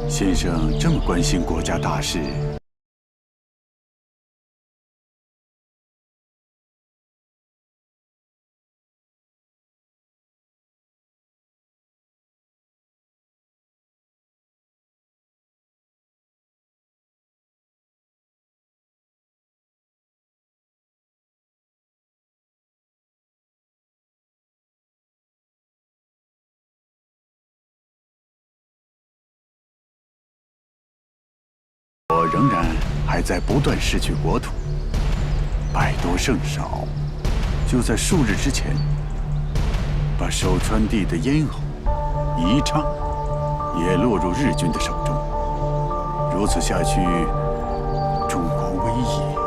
先生这么关心国家大事，我仍然还在不断失去国土，败多胜少。就在数日之前，把守川地的咽喉、宜昌也落入日军的手中。如此下去，中国危矣。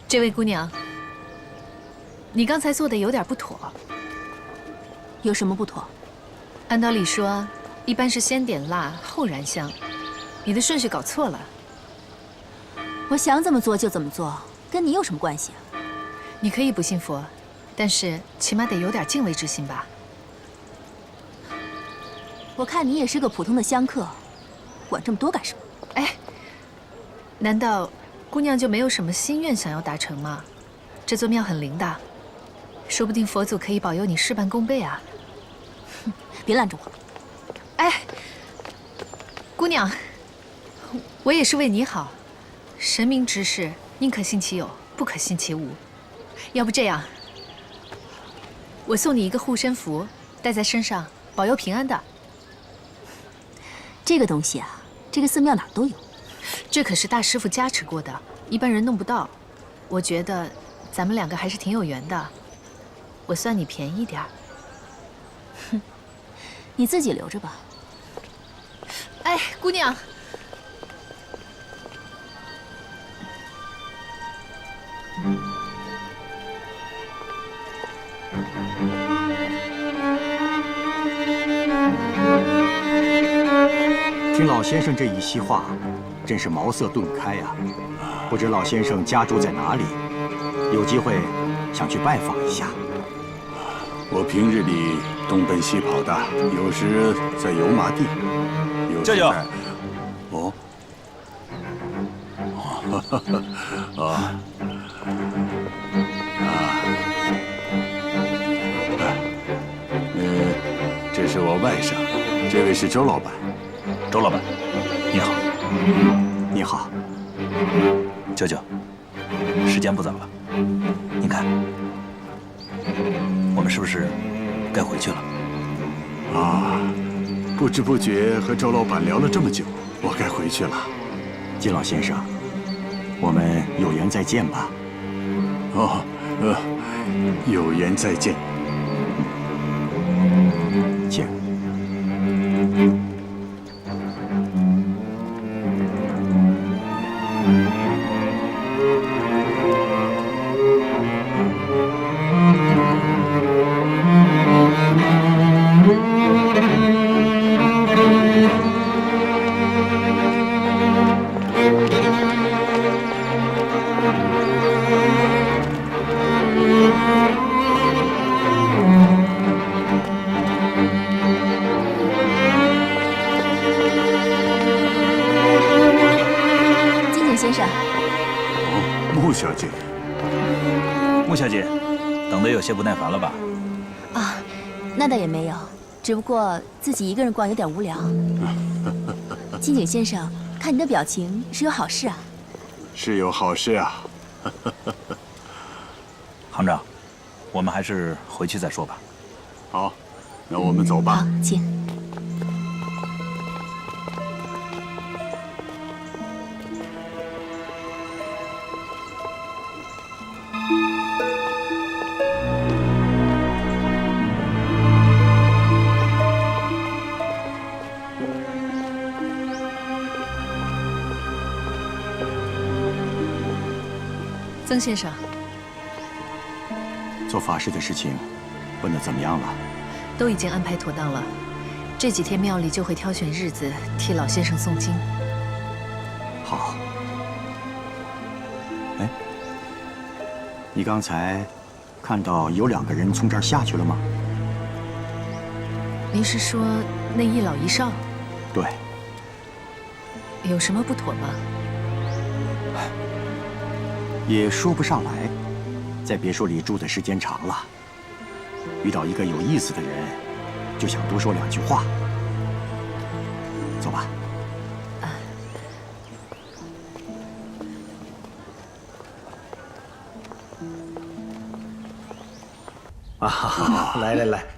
这位姑娘，你刚才做的有点不妥。有什么不妥？按道理说，一般是先点蜡后燃香，你的顺序搞错了。我想怎么做就怎么做，跟你有什么关系啊？你可以不信佛，但是起码得有点敬畏之心吧。我看你也是个普通的香客，管这么多干什么？哎，难道？ 姑娘就没有什么心愿想要达成吗？这座庙很灵的，说不定佛祖可以保佑你事半功倍啊！哼，别拦着我！哎，姑娘，我也是为你好。神明之事，宁可信其有，不可信其无。要不这样，我送你一个护身符，带在身上，保佑平安的。这个东西啊，这个寺庙哪儿都有。 这可是大师傅加持过的，一般人弄不到。我觉得咱们两个还是挺有缘的，我算你便宜点儿。哼，你自己留着吧。哎，姑娘，听老先生这一席话，真是茅塞顿开呀！不知老先生家住在哪里？有机会想去拜访一下。我平日里东奔西跑的，有时在油麻地，有时在……哦，这是我外甥，这位是周老板。 周老板，你好。你好，舅舅，时间不早了，您看，我们是不是该回去了？啊，不知不觉和周老板聊了这么久，我该回去了。金老先生，我们有缘再见吧。哦，有缘再见。见。 穆小姐，穆小姐，等得有些不耐烦了吧？啊，那倒也没有，只不过自己一个人逛有点无聊。金井先生，看你的表情是有好事啊？是有好事啊。行长，我们还是回去再说吧。好，那我们走吧。好，请。曾先生，做法事的事情问得怎么样了？都已经安排妥当了。这几天庙里就会挑选日子替老先生诵经。好。哎，你刚才看到有2个人从这儿下去了吗？您是说那一老一少？对。有什么不妥吗？也说不上来，在别墅里住的时间长了，遇到一个有意思的人，就想多说2句话。走吧。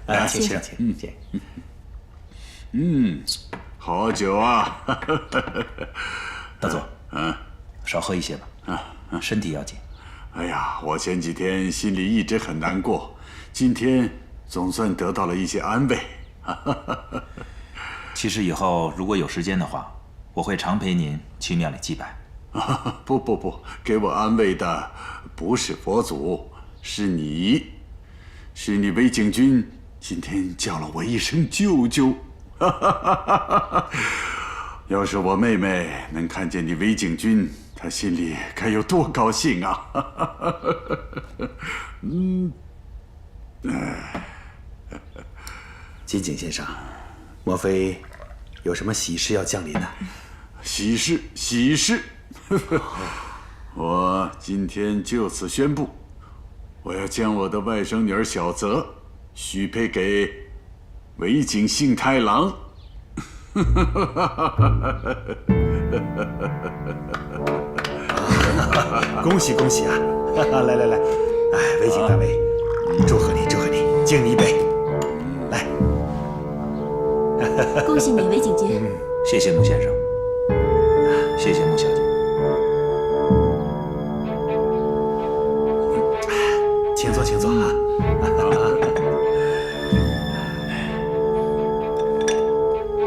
来，请谢谢请。好酒啊！大佐，少喝一些吧，身体要紧。哎呀，我前几天心里一直很难过，今天总算得到了一些安慰。其实以后如果有时间的话，我会常陪您去庙里祭拜。不，给我安慰的不是佛祖，是你，是你韦景君今天叫了我一声舅舅。要是我妹妹能看见你韦景君，她心里该有多高兴啊！金井先生，莫非有什么喜事要降临呢？喜事！我今天就此宣布，我要将我的外甥女儿小泽许配给韦景幸太郎。恭喜啊！来，哎，韦景大尉，祝贺你，敬你一杯。来，恭喜你，韦景君。谢谢穆先生，谢谢穆小姐。请坐啊！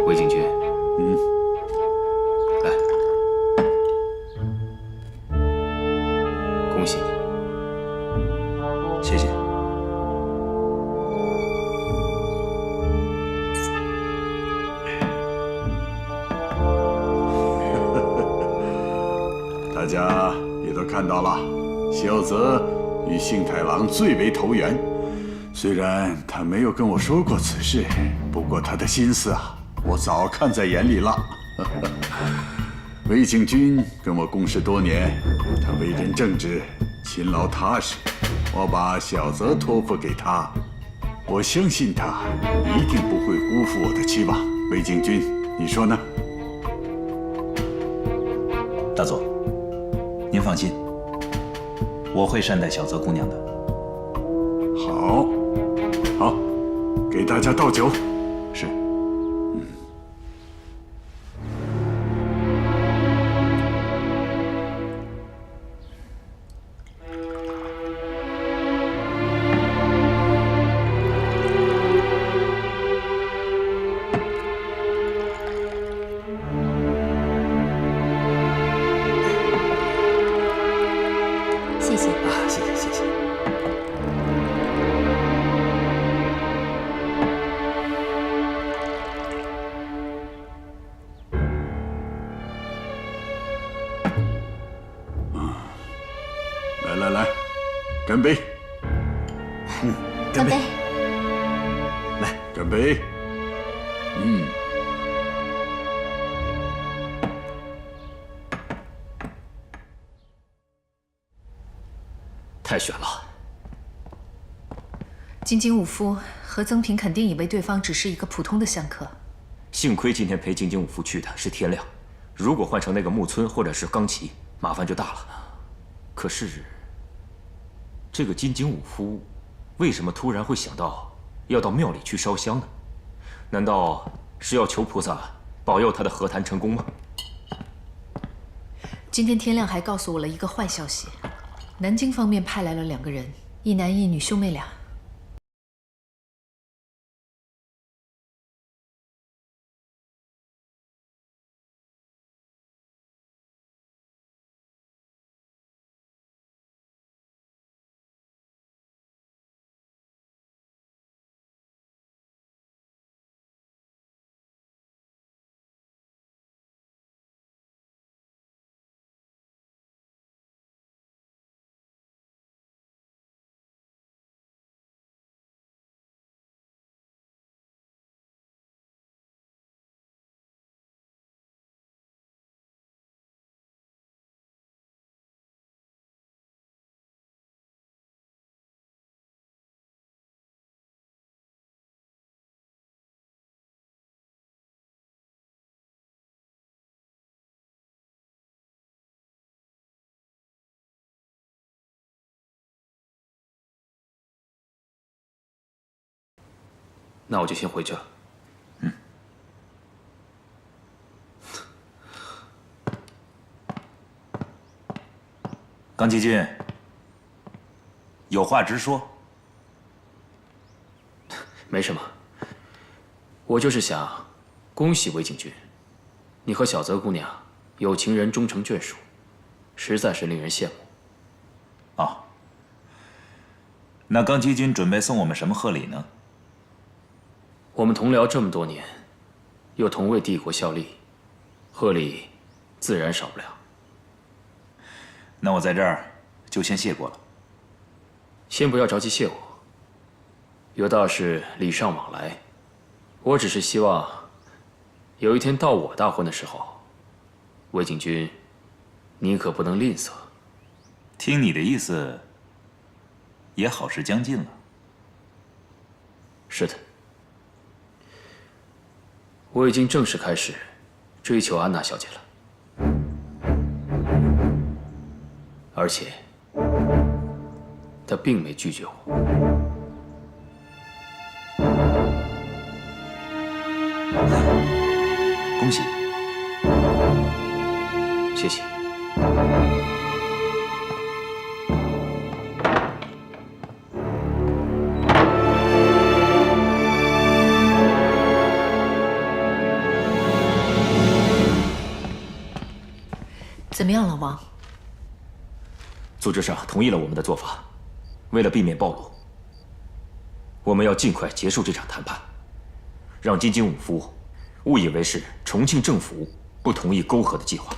韦景君，来，恭喜你，谢谢。大家也都看到了，小泽与幸太郎最为投缘。虽然他没有跟我说过此事，不过他的心思啊，我早看在眼里了。韦景君跟我共事多年，他为人正直、勤劳踏实。我把小泽托付给他，我相信他一定不会辜负我的期望。韦景君，你说呢？大佐，您放心，我会善待小泽姑娘的。好，给大家倒酒。是。谢谢。谢谢。来，干杯！干杯！来，干杯！太悬了。金井武夫和曾平肯定以为对方只是一个普通的香客。幸亏今天陪金井武夫去的是天亮，如果换成那个木村或者是冈崎，麻烦就大了。可是，这个金井武夫为什么突然会想到要到庙里去烧香呢？难道是要求菩萨保佑他的和谈成功吗？今天天亮还告诉我了一个坏消息，南京方面派来了2个人，一男一女兄妹俩。那我就先回去了。刚吉军，有话直说。没什么，我就是想恭喜魏景君，你和小泽姑娘有情人终成眷属，实在是令人羡慕。哦，那刚吉军准备送我们什么贺礼呢？我们同僚这么多年，又同为帝国效力，贺礼自然少不了。那我在这儿就先谢过了。先不要着急谢我，有道是礼尚往来，我只是希望有一天到我大婚的时候，魏景君，你可不能吝啬。听你的意思，也好事将近了。是的，我已经正式开始追求安娜小姐了，而且她并没拒绝我。恭喜！谢谢。怎么样了，王？组织上同意了我们的做法，为了避免暴露，我们要尽快结束这场谈判，让金津武夫误以为是重庆政府不同意沟合的计划。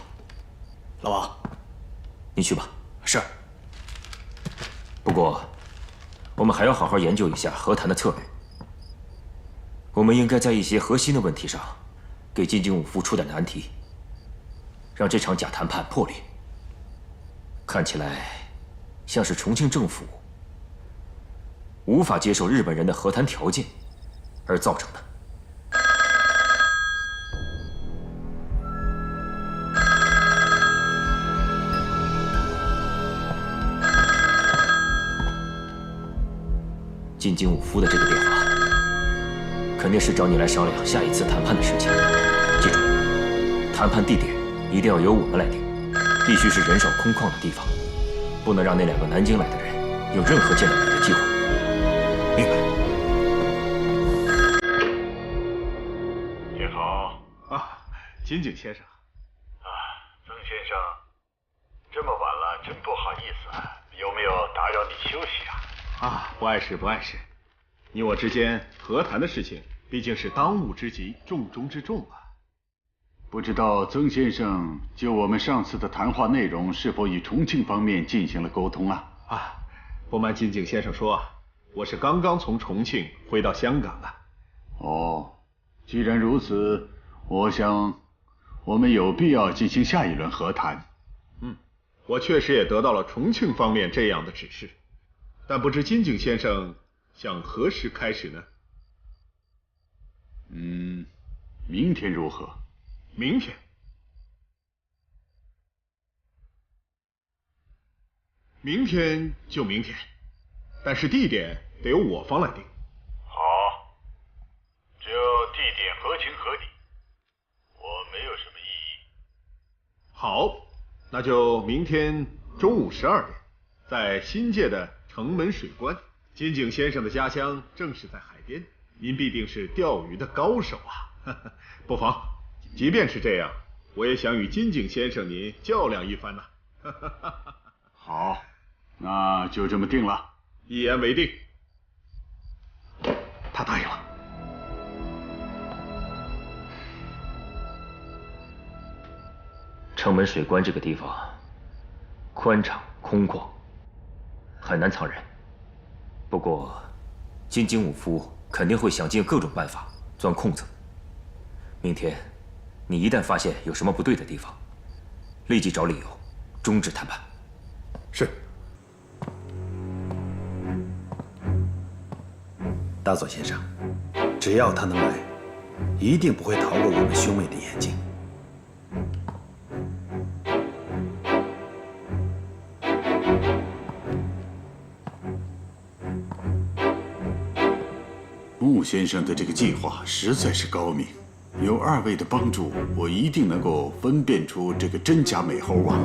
老王，你去吧。是。不过，我们还要好好研究一下和谈的策略。我们应该在一些核心的问题上，给金津武夫出点难题，让这场假谈判破裂。看起来像是重庆政府无法接受日本人的和谈条件而造成的。金津武夫的这个电话，肯定是找你来商量下一次谈判的事情。记住，谈判地点一定要由我们来定，必须是人少空旷的地方，不能让那2个南京来的人有任何见到你的机会。明白。你好啊，金井先生。曾先生，这么晚了，真不好意思，有没有打扰你休息啊？不碍事不碍事，你我之间和谈的事情毕竟是当务之急，重中之重啊。不知道曾先生就我们上次的谈话内容是否与重庆方面进行了沟通啊？不瞒金井先生说，我是刚刚从重庆回到香港的。哦，既然如此，我想我们有必要进行下一轮和谈。我确实也得到了重庆方面这样的指示，但不知金井先生想何时开始呢？明天如何？明天。明天就明天，但是地点得由我方来定。好，只要地点合情合理，我没有什么异议。好，那就明天中午12点，在新界的城门水关。金井先生的家乡正是在海边，您必定是钓鱼的高手啊！不妨，即便是这样，我也想与金井先生您较量一番呐。好，那就这么定了。一言为定。他答应了。城门水关这个地方宽敞空旷，很难藏人。不过，金津武夫肯定会想尽各种办法钻空子。明天，你一旦发现有什么不对的地方，立即找理由终止谈判。是。大佐先生，只要他能来，一定不会逃过我们兄妹的眼睛。目先生的这个计划实在是高明，有二位的帮助，我一定能够分辨出这个真假美猴王。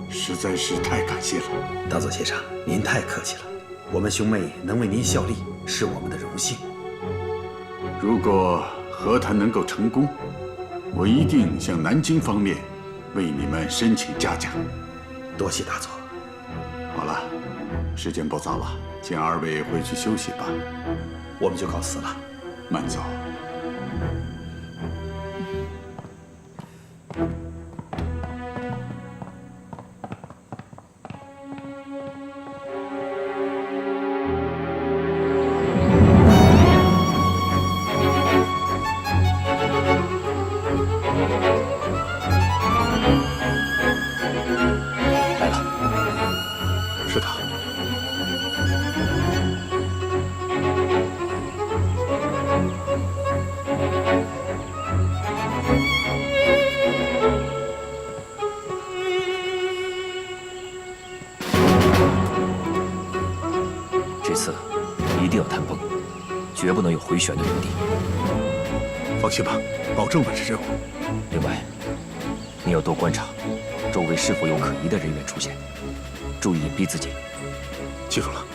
实在是太感谢了，大佐先生，您太客气了。我们兄妹能为您效力，是我们的荣幸。如果和谈能够成功，我一定向南京方面为你们申请嘉奖。多谢大佐。好了，时间不早了，请二位回去休息吧。我们就告辞了。慢走。来了。是的。这次一定要谈崩，绝不能有回旋的余地。放心吧，保证完成任务。另外，你要多观察周围是否有可疑的人员出现，注意隐蔽自己。记住了。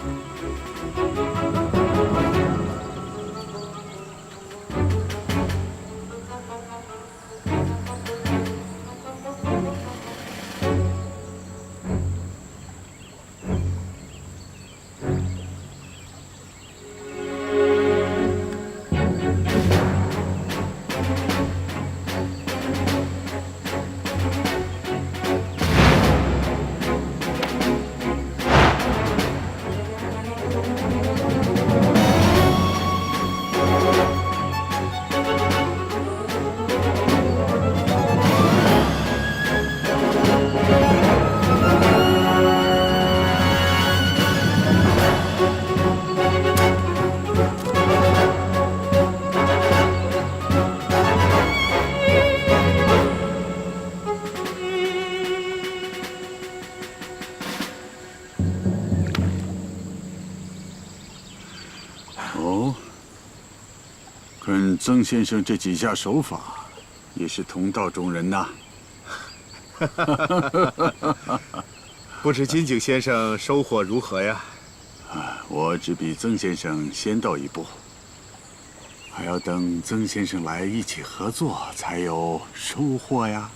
哦，看曾先生这几下手法，也是同道中人呐。不知金井先生收获如何呀？我只比曾先生先到一步，还要等曾先生来一起合作，才有收获呀。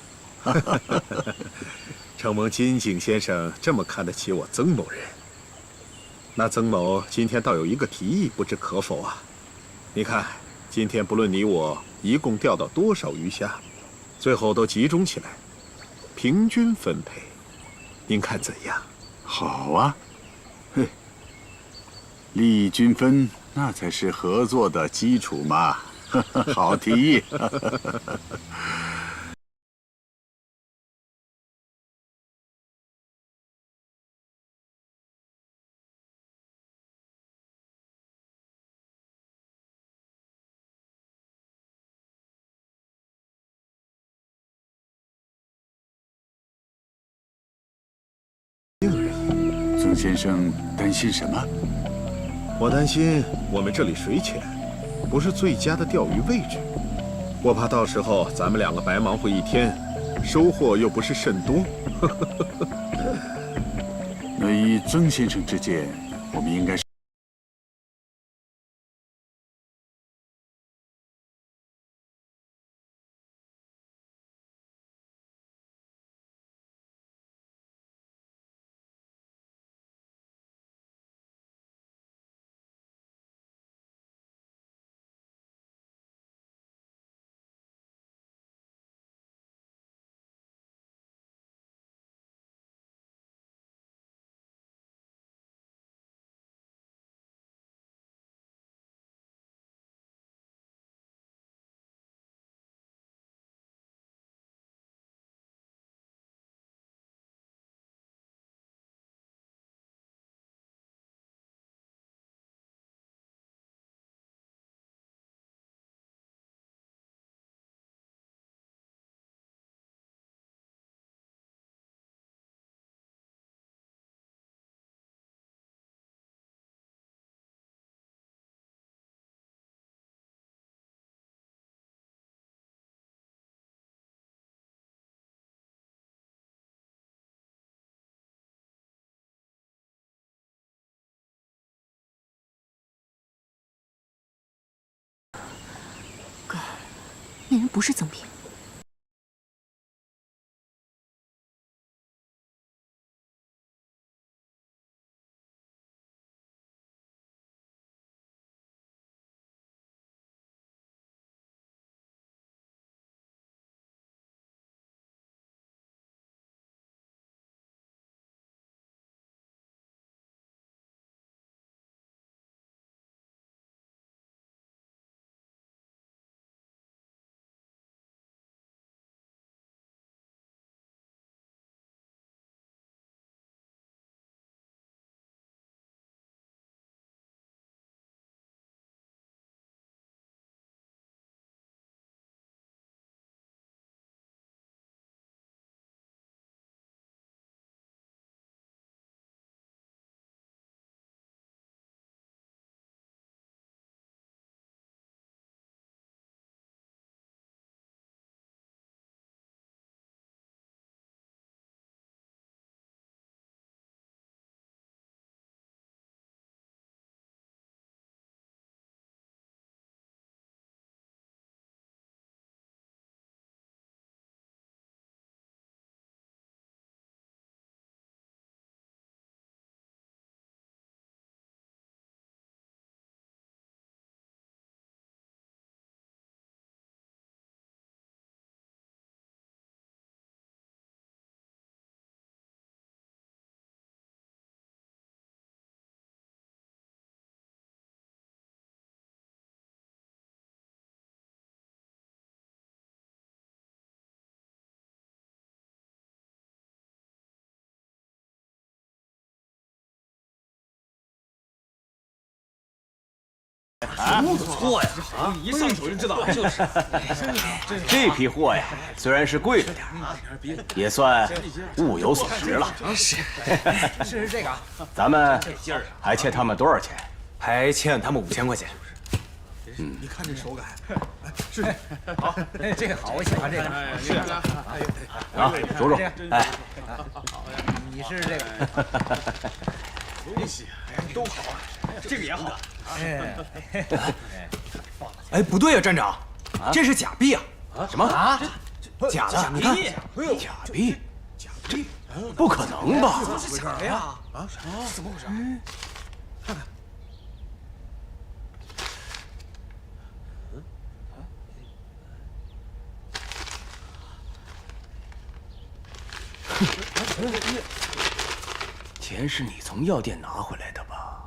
承蒙金井先生这么看得起我曾某人，那曾某今天倒有一个提议，不知可否啊？你看，今天不论你我一共钓到多少鱼虾，最后都集中起来，平均分配，您看怎样？好啊，嘿，利益均分，那才是合作的基础嘛。好提议。曾先生担心什么？我担心我们这里水浅，不是最佳的钓鱼位置。我怕到时候咱们两个白忙活一天，收获又不是甚多。那依曾先生之见，我们应该是。那人不是曾平。不错呀！一上手就知道，就是。这批货呀，虽然是贵了点，也算物有所值了。是这个。咱们还欠他们多少钱？还欠他们5000块钱。你看这手感，是好，这个好，我喜欢这个。是啊，数数，哎，你是这个。东西都好，这个也好。哎，不对呀，站长，这是假币啊！什么？假的？你看，假币？假币？不可能吧？这是假的呀！啊？怎么回事？看看。钱是你从药店拿回来的吧？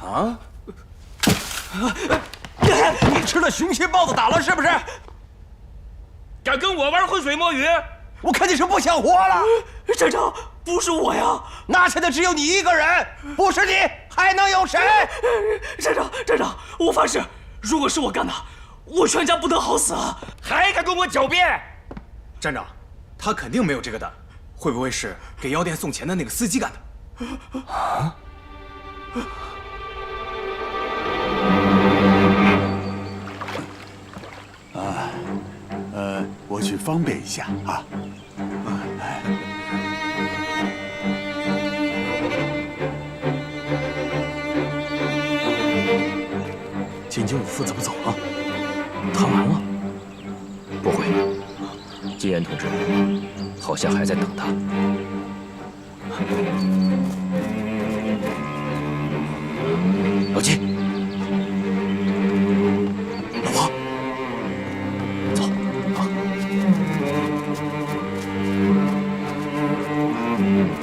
啊？你吃了雄心豹子胆了是不是？敢跟我玩浑水摸鱼？我看你是不想活了。站长，不是我呀！那现在只有你一个人，不是你还能有谁？站长，我发誓，如果是我干的，我全家不得好死啊！还敢跟我狡辩？站长，他肯定没有这个胆，会不会是给药店送钱的那个司机干的？啊？我去方便一下啊。金京武夫怎么走了？谈完了？不会，金岩同志好像还在等他。老金，老婆，走啊！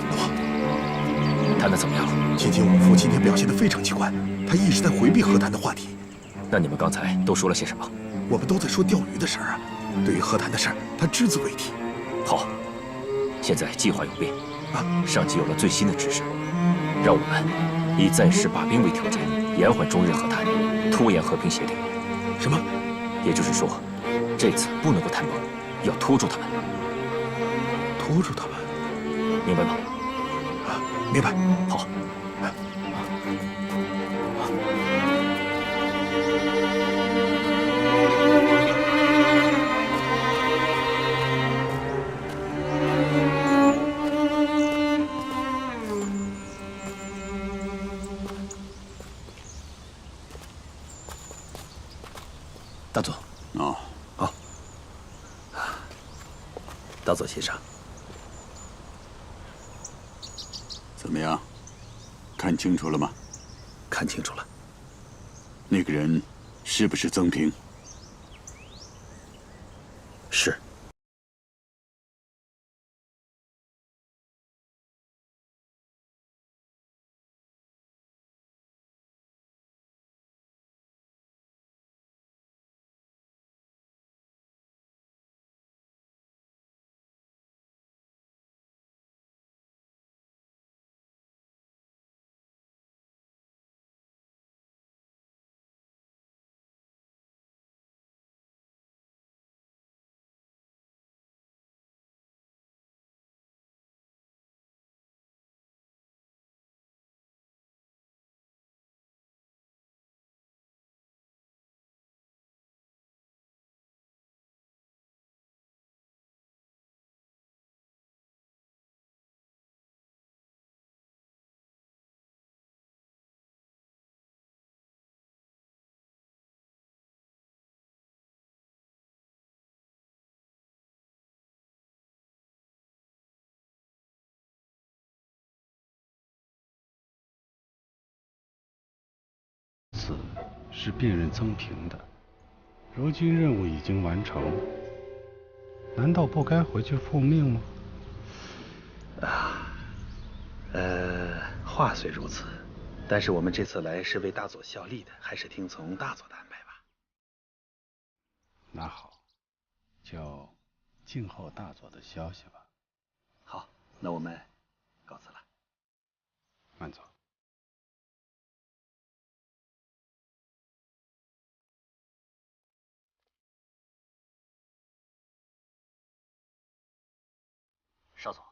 老婆，谈得怎么样了？金京武夫今天表现得非常奇怪，他一直在回避和谈的话题。那你们刚才都说了些什么？我们都在说钓鱼的事儿啊。对于和谈的事儿，他只字未提。好，现在计划有变啊！上级有了最新的指示，让我们以暂时罢兵为条件，延缓中日和谈，拖延和平协定。什么？也就是说，这次不能够谈崩，要拖住他们。拖住他们，明白吗？啊，明白。好。大总，哦，好，大佐先生，怎么样？看清楚了吗？看清楚了。那个人是不是曾平？是。此是辨认曾平的，如今任务已经完成，难道不该回去复命吗？话虽如此，但是我们这次来是为大佐效力的，还是听从大佐的安排吧。那好，就静候大佐的消息吧。好，那我们告辞了。慢走。少佐，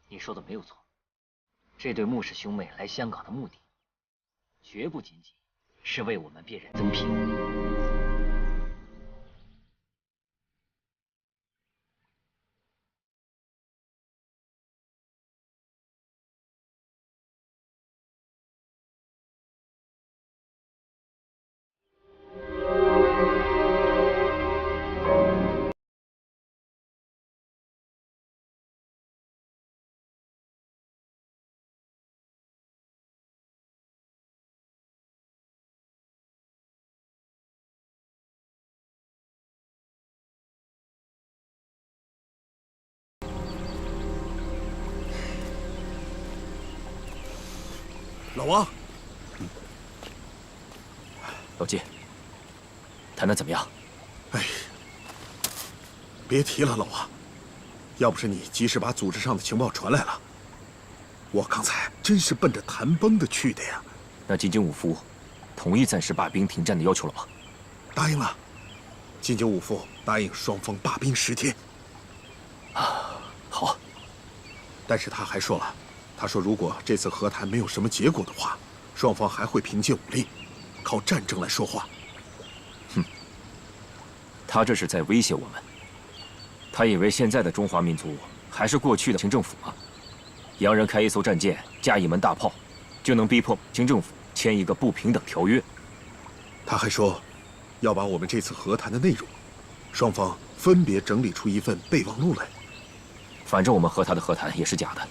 你说的没有错，这对穆氏兄妹来香港的目的，绝不仅仅是为我们辨认曾平。老王，老季，谈得怎么样？哎，别提了，老王。要不是你及时把组织上的情报传来了，我刚才真是奔着谈崩的去的呀。那金京武夫同意暂时罢兵停战的要求了吗？答应了。金京武夫答应双方罢兵10天。好。但是他还说了。他说：“如果这次和谈没有什么结果的话，双方还会凭借武力，靠战争来说话。”哼，他这是在威胁我们。他以为现在的中华民族还是过去的清政府吗？洋人开一艘战舰，架一门大炮，就能逼迫清政府签一个不平等条约？他还说，要把我们这次和谈的内容，双方分别整理出一份备忘录来。反正我们和他的和谈也是假的。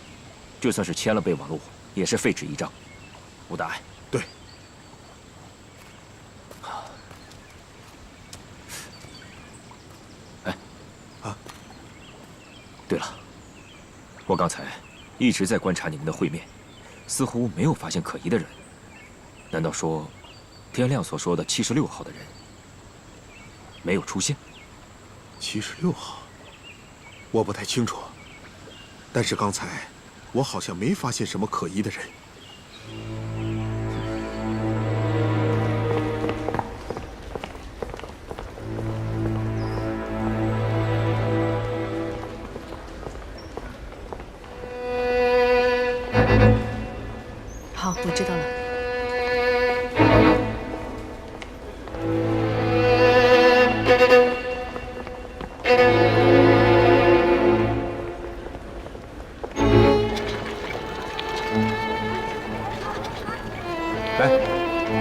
就算是签了备忘录，也是废纸一张，无大碍。对。哎，对了，我刚才一直在观察你们的会面，似乎没有发现可疑的人。难道说，天亮所说的76号的人没有出现？76号，我不太清楚，但是刚才。我好像没发现什么可疑的人。好，我知道了。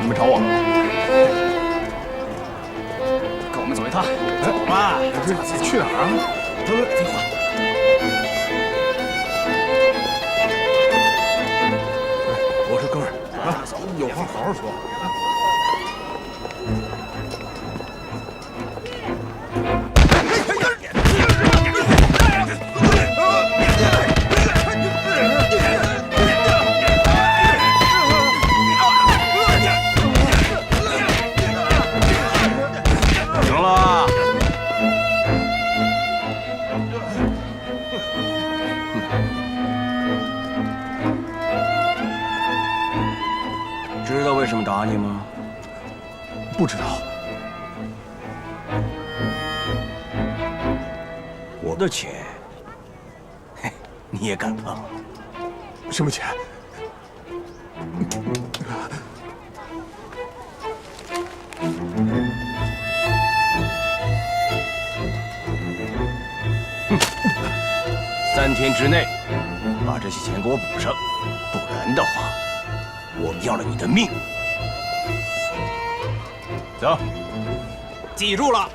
你们找我？跟我们走一趟。走吧。这去哪儿啊？废话。话好好说。行了。知道为什么打你吗？不知道。我的钱，嘿，你也敢碰？什么钱？3天之内把这些钱给我补上，不然的话，我要了你的命。走，记住了。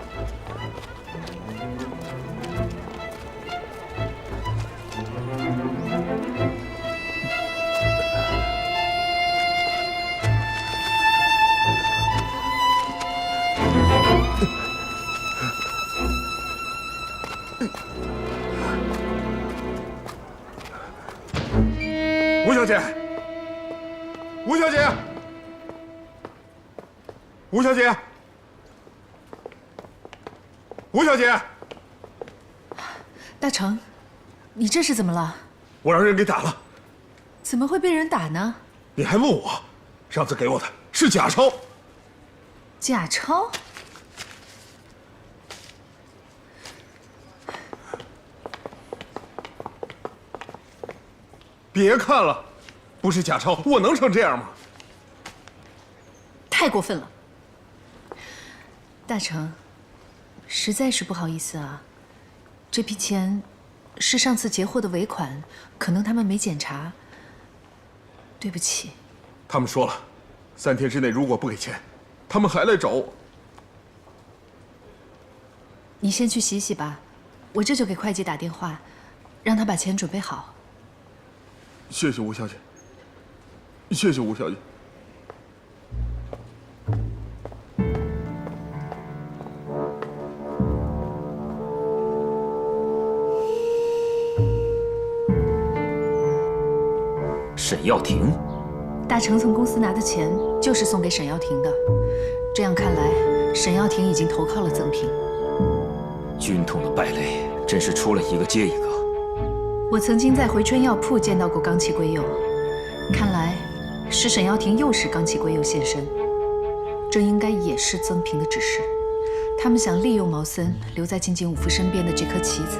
吴小姐，吴小姐，吴小姐，吴小姐，大成，你这是怎么了？我让人给打了。怎么会被人打呢？你还问我？上次给我的是假钞。假钞？别看了，不是假钞，我能成这样吗？太过分了，大成，实在是不好意思啊。这批钱是上次截获的尾款，可能他们没检查，对不起。他们说了，3天之内如果不给钱，他们还来找我。你先去洗洗吧，我这就给会计打电话，让他把钱准备好。谢谢吴小姐，谢谢吴小姐。沈耀庭，大成从公司拿的钱就是送给沈耀庭的，这样看来，沈耀庭已经投靠了曾平。军统的败类真是出了一个接一个。我曾经在回春药铺见到过冈崎圭佑，看来是沈耀庭诱使冈崎圭佑现身，这应该也是曾平的指示。他们想利用毛森留在金井武夫身边的这颗棋子。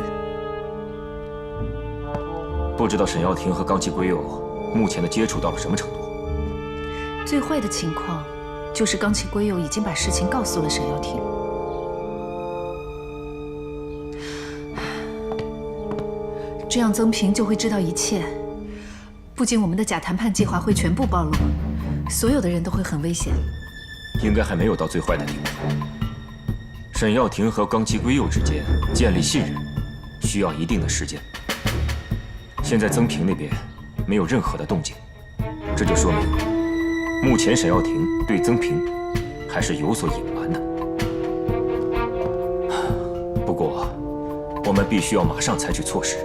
不知道沈耀庭和冈崎圭佑目前的接触到了什么程度？最坏的情况就是冈崎圭佑已经把事情告诉了沈耀庭。这样曾平就会知道一切，不仅我们的假谈判计划会全部暴露，所有的人都会很危险。应该还没有到最坏的地步。沈耀庭和冈崎圭佑之间建立信任，需要一定的时间。现在曾平那边没有任何的动静，这就说明目前沈耀庭对曾平还是有所隐瞒的。不过，我们必须要马上采取措施。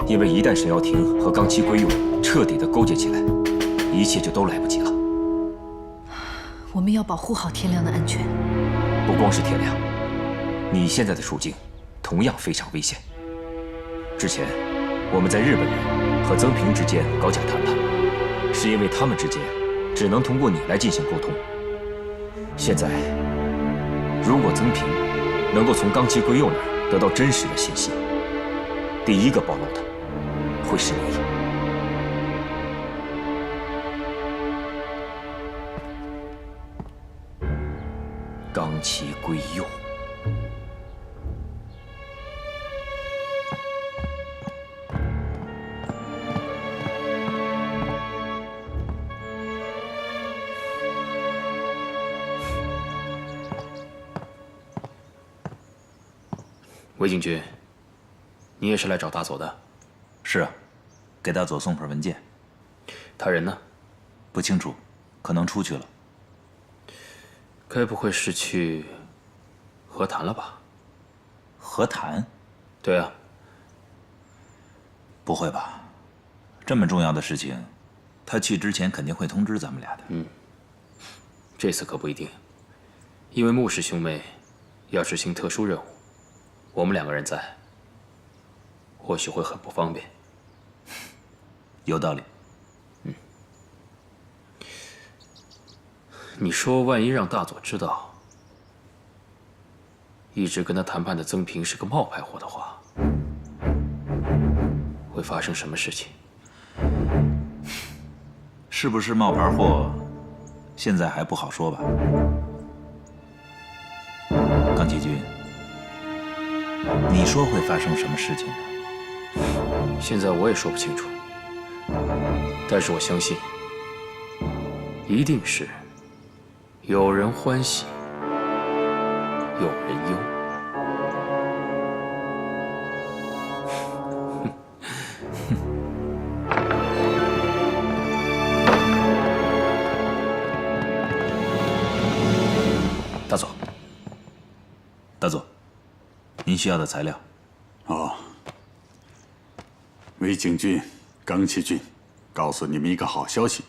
因为一旦沈耀庭和冈崎圭佑彻底的勾结起来，一切就都来不及了。我们要保护好天亮的安全。不光是天亮，你现在的处境同样非常危险。之前我们在日本人和曾平之间搞假谈判，是因为他们之间只能通过你来进行沟通。现在，如果曾平能够从冈崎圭佑那儿得到真实的信息，第一个暴露的会是你。冈崎圭佑。魏景军，你也是来找大佐的？是啊，给大佐送份文件。他人呢？不清楚，可能出去了。该不会是去和谈了吧？和谈？对啊。不会吧？这么重要的事情，他去之前肯定会通知咱们俩的。这次可不一定，因为穆氏兄妹要执行特殊任务，我们2个人在，或许会很不方便。有道理。你说，万一让大佐知道，一直跟他谈判的曾平是个冒牌货的话，会发生什么事情？是不是冒牌货，现在还不好说吧？钢铁君，你说会发生什么事情呢？现在我也说不清楚，但是我相信，一定是有人欢喜，有人忧。大佐，大佐，您需要的材料。哦，魏景君、刚奇君，告诉你们一个好消息，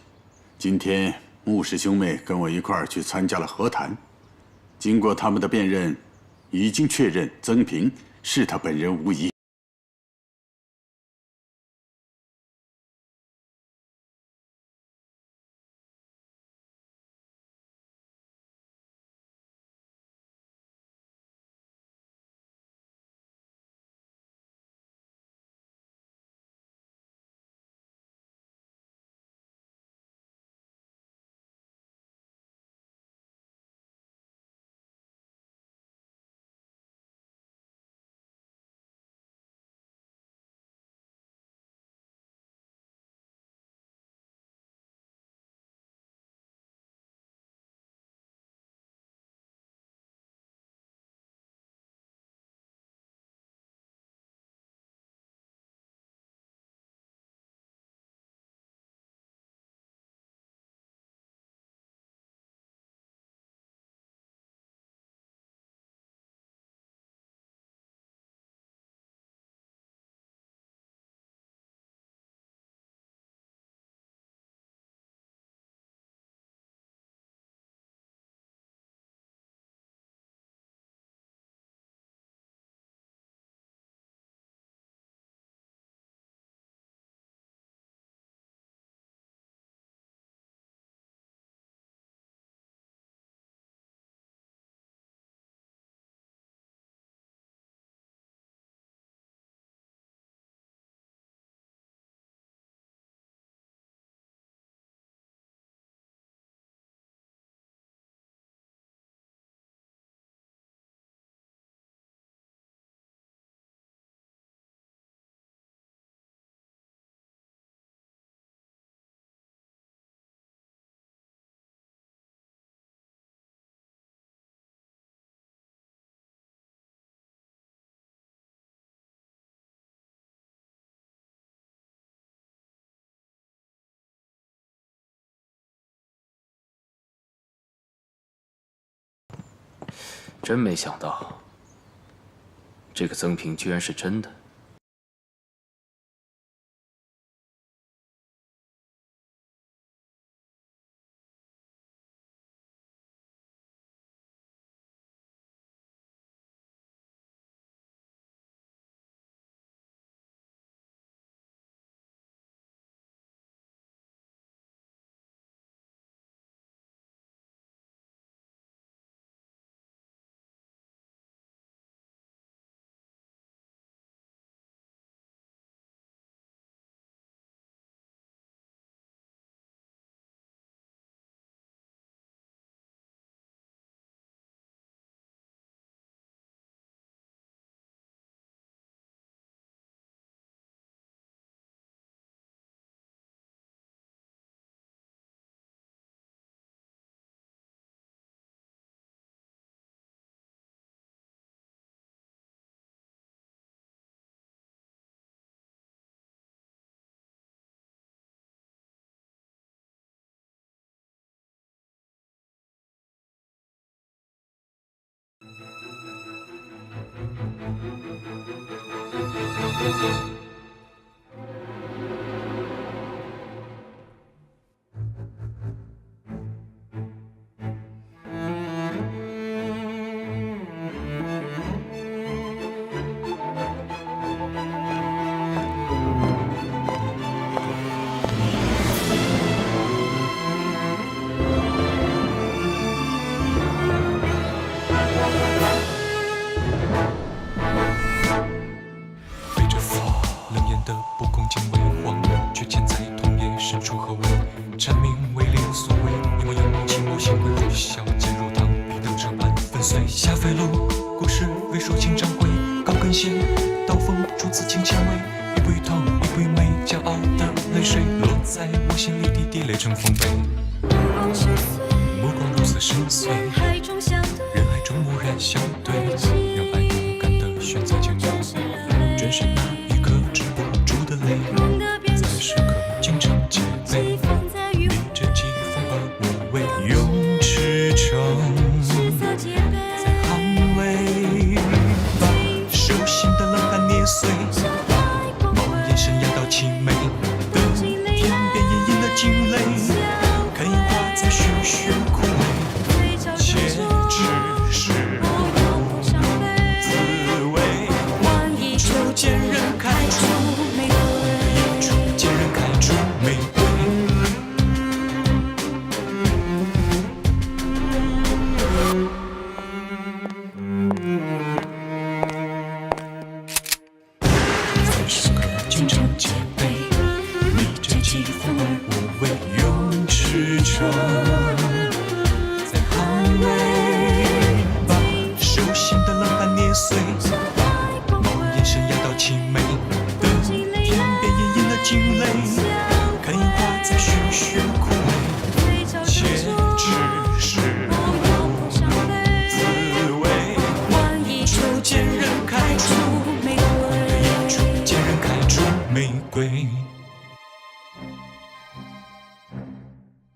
今天穆氏兄妹跟我一块儿去参加了和谈，经过他们的辨认，已经确认曾平是他本人无疑。真没想到，这个曾平居然是真的。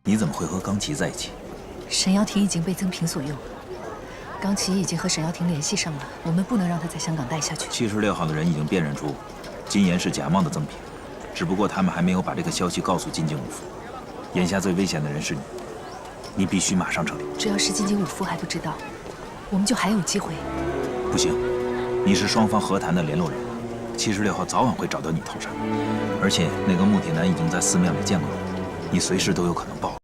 你怎么会和刚奇在一起？沈瑶婷已经被曾平所用，刚奇已经和沈瑶婷联系上了，我们不能让他在香港待下去。76号的人已经辨认出金岩是贾茂的赠品，只不过他们还没有把这个消息告诉金井武夫。眼下最危险的人是你，你必须马上撤离。只要是金井武夫还不知道，我们就还有机会。不行，你是双方和谈的联络人，76号早晚会找到你头上，而且那个穆铁男已经在寺庙里见过你，你随时都有可能报。